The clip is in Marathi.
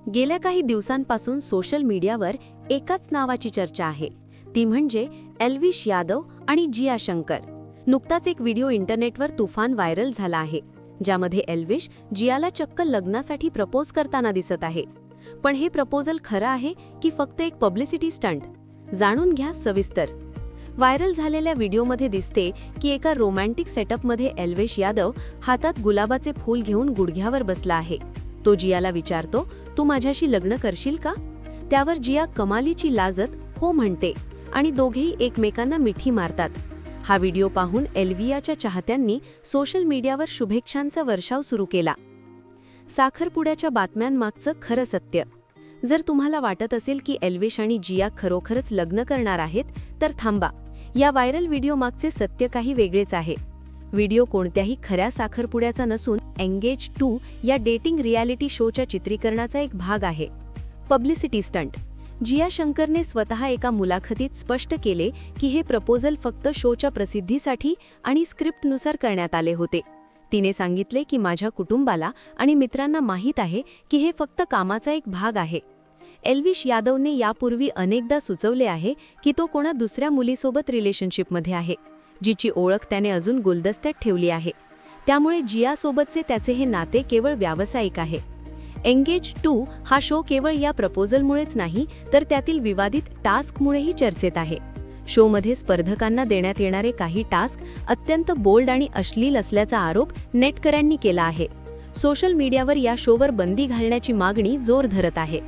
गेल्या काही दिवसांपासून सोशल मीडियावर एकाच नावाची चर्चा आहे, ती म्हणजे एल्विश यादव आणि जिया शंकर. नुकताच एक व्हिडिओ इंटरनेटवर तुफान व्हायरल झाला आहे, ज्यामध्ये एल्विश जियाला चक्क लग्नासाठी प्रपोज करताना दिसत आहे. पण हे प्रपोजल खरं आहे की फक्त एक पब्लिसिटी स्टंट? जाणून घ्या सविस्तर. व्हायरल झालेल्या व्हिडिओमध्ये दिसते की एका रोमॅन्टिक सेटअपमध्ये एल्विश यादव हातात गुलाबाचे फूल घेऊन गुडघ्यावर बसला आहे. तो जियाला विचारतो, तू माझ्याशी लग्न करशील का? त्यावर जिया कमालीची लाजत हो म्हणते आणि दोघेही एकमेकांना मिठी मारतात. हा व्हिडिओ पाहून एल्वियाच्या चाहत्यांनी सोशल मीडियावर शुभेच्छांचा वर्षाव सुरू केला. साखरपुड्याच्या बातम्यांमागचं खरं सत्य. जर तुम्हाला वाटत असेल की एल्विश आणि जिया खरोखरच लग्न करणार आहेत, तर थांबा. या व्हायरल व्हिडिओमागचे सत्य काही वेगळेच आहे. व्हिडिओ कोणत्याही खऱ्या साखरपुड्याचा नसून एंगेज 2 या डेटिंग रियालिटी शोच्या चित्रीकरणाचा एक भाग आहे. Publicity stunt. जिया शंकरने स्वतः एका मुलाखतीत स्पष्ट केले की हे प्रपोजल फक्त शोच्या प्रसिद्धीसाठी आणि स्क्रिप्टनुसार करण्यात आले होते. तिने सांगितले की माझ्या कुटुंबाला आणि मित्रांना माहीत आहे की हे फक्त कामाचा एक भाग आहे. एल्विश यादवने यापूर्वी अनेकदा सुचवले आहे की तो कोणा दुसऱ्या मुलीसोबत रिलेशनशिपमध्ये आहे, जिची ओळख त्याने अजून गुलदस्त्यात ठेवली आहे. त्यामुळे जियासोबतचे त्याचे हे नाते केवळ व्यावसायिक आहे. एंगेज 2 हा शो केवळ या प्रपोजलमुळेच नाही, तर त्यातील विवादित टास्कमुळेही चर्चेत आहे. शोमध्ये स्पर्धकांना देण्यात येणारे काही टास्क अत्यंत बोल्ड आणि अश्लील असल्याचा आरोप नेटकऱ्यांनी केला आहे. सोशल मीडियावर या शोवर बंदी घालण्याची मागणी जोर धरत आहे.